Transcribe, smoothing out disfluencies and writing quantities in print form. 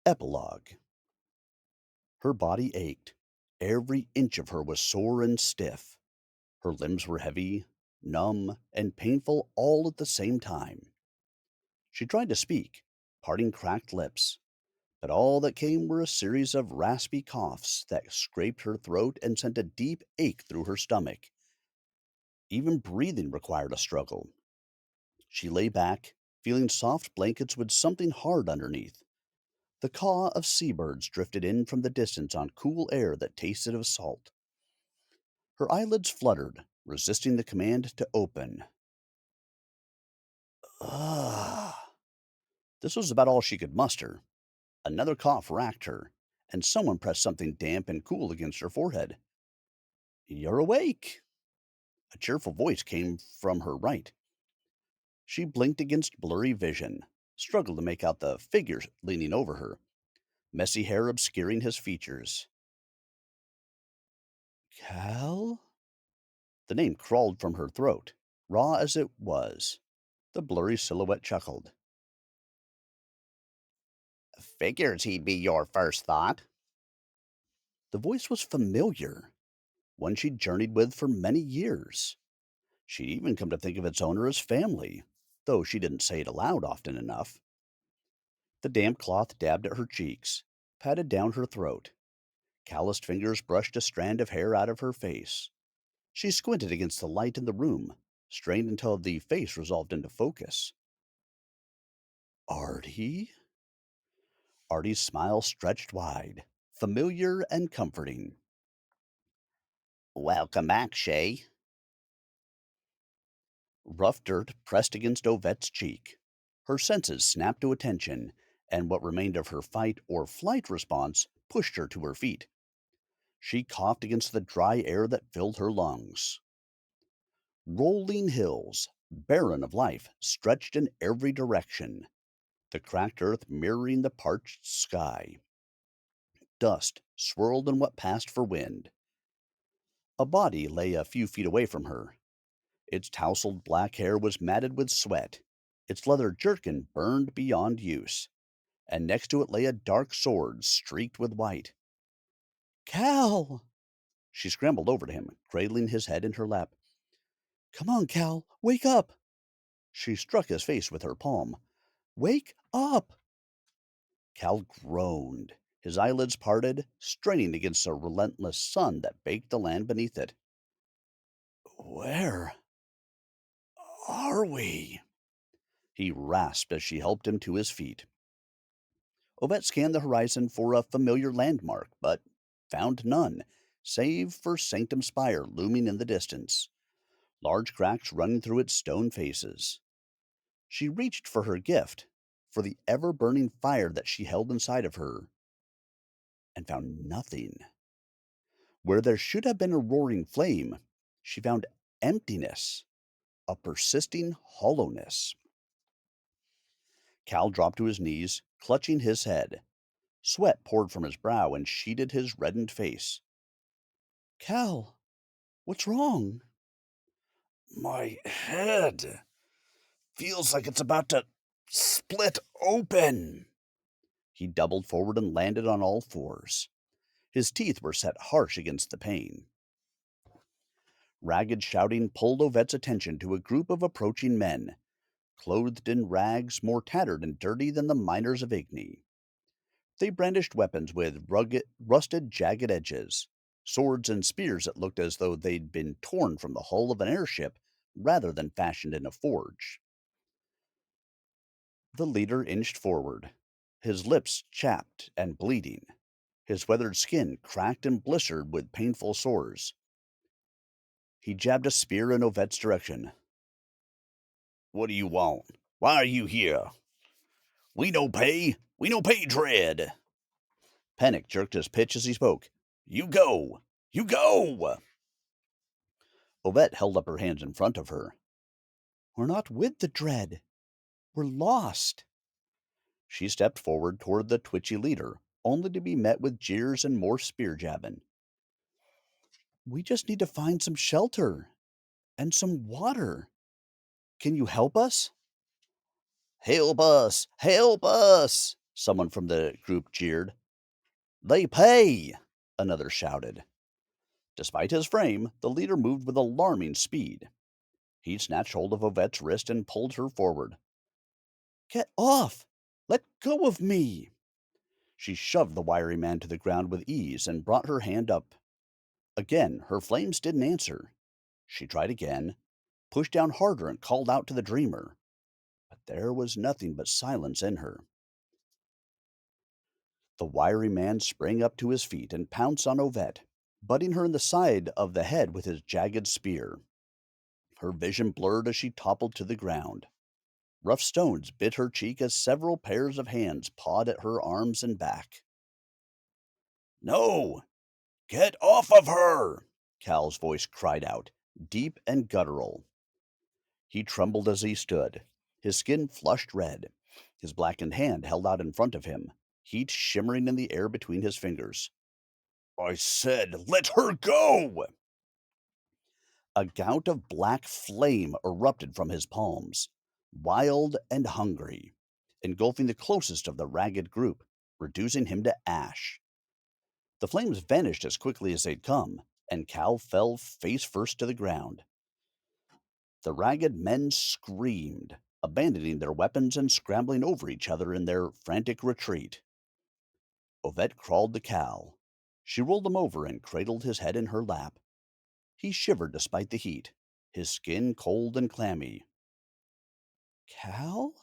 Epilogue. Her body ached. Every inch of her was sore and stiff. Her limbs were heavy, numb, and painful all at the same time. She tried to speak, parting cracked lips, but all that came were a series of raspy coughs that scraped her throat and sent a deep ache through her stomach. Even breathing required a struggle. She lay back, feeling soft blankets with something hard underneath. The caw of seabirds drifted in from the distance on cool air that tasted of salt. Her eyelids fluttered, resisting the command to open. Ugh. This was about all she could muster. Another cough racked her, and someone pressed something damp and cool against her forehead. You're awake. A cheerful voice came from her right. She blinked against blurry vision, struggled to make out the figure leaning over her, messy hair obscuring his features. Cal? The name crawled from her throat, raw as it was. The blurry silhouette chuckled. Figures he'd be your first thought. The voice was familiar, one she'd journeyed with for many years. She'd even come to think of its owner as family, though she didn't say it aloud often enough. The damp cloth dabbed at her cheeks, patted down her throat. Calloused fingers brushed a strand of hair out of her face. She squinted against the light in the room, strained until the face resolved into focus. Artie? Artie's smile stretched wide, familiar and comforting. Welcome back, Shay. Rough dirt pressed against Ovette's cheek. Her senses snapped to attention, and what remained of her fight or flight response pushed her to her feet. She coughed against the dry air that filled her lungs. Rolling hills, barren of life, stretched in every direction, the cracked earth mirroring the parched sky. Dust swirled in what passed for wind. A body lay a few feet away from her. Its tousled black hair was matted with sweat. Its leather jerkin burned beyond use, and next to it lay a dark sword streaked with white. Cal! She scrambled over to him, cradling his head in her lap. Come on, Cal, wake up! She struck his face with her palm. Wake up! Cal groaned. His eyelids parted, straining against a relentless sun that baked the land beneath it. Where are we? He rasped as she helped him to his feet. Ovette scanned the horizon for a familiar landmark, but found none, save for Sanctum Spire looming in the distance, large cracks running through its stone faces. She reached for her gift, for the ever burning fire that she held inside of her, and found nothing. Where there should have been a roaring flame, she found emptiness, a persisting hollowness. Cal dropped to his knees, clutching his head. Sweat poured from his brow and sheeted his reddened face. Cal, what's wrong? My head feels like it's about to split open. He doubled forward and landed on all fours. His teeth were set harsh against the pain. Ragged shouting pulled Ovette's attention to a group of approaching men, clothed in rags more tattered and dirty than the miners of Igni. They brandished weapons with rugged, rusted, jagged edges, swords and spears that looked as though they'd been torn from the hull of an airship rather than fashioned in a forge. The leader inched forward, his lips chapped and bleeding, his weathered skin cracked and blistered with painful sores. He jabbed a spear in Ovette's direction. What do you want? Why are you here? We no pay. We no pay dread. Panic jerked his pitch as he spoke. You go! You go! Ovette held up her hands in front of her. We're not with the dread. We're lost. She stepped forward toward the twitchy leader, only to be met with jeers and more spear jabbing. We just need to find some shelter and some water. Can you help us? Help us! Help us! Someone from the group jeered. They pay! Another shouted. Despite his frame, the leader moved with alarming speed. He snatched hold of Ovette's wrist and pulled her forward. Get off! Let go of me! She shoved the wiry man to the ground with ease and brought her hand up. Again, her flames didn't answer. She tried again, pushed down harder, and called out to the dreamer. But there was nothing but silence in her. The wiry man sprang up to his feet and pounced on Ovette, butting her in the side of the head with his jagged spear. Her vision blurred as she toppled to the ground. Rough stones bit her cheek as several pairs of hands pawed at her arms and back. No! Get off of her! Cal's voice cried out, deep and guttural. He trembled as he stood, his skin flushed red, his blackened hand held out in front of him, heat shimmering in the air between his fingers. I said, let her go! A gout of black flame erupted from his palms, wild and hungry, engulfing the closest of the ragged group, reducing him to ash. The flames vanished as quickly as they'd come, and Cal fell face first to the ground. The ragged men screamed, abandoning their weapons and scrambling over each other in their frantic retreat. Ovette crawled to Cal. She rolled him over and cradled his head in her lap. He shivered despite the heat, his skin cold and clammy. Cal?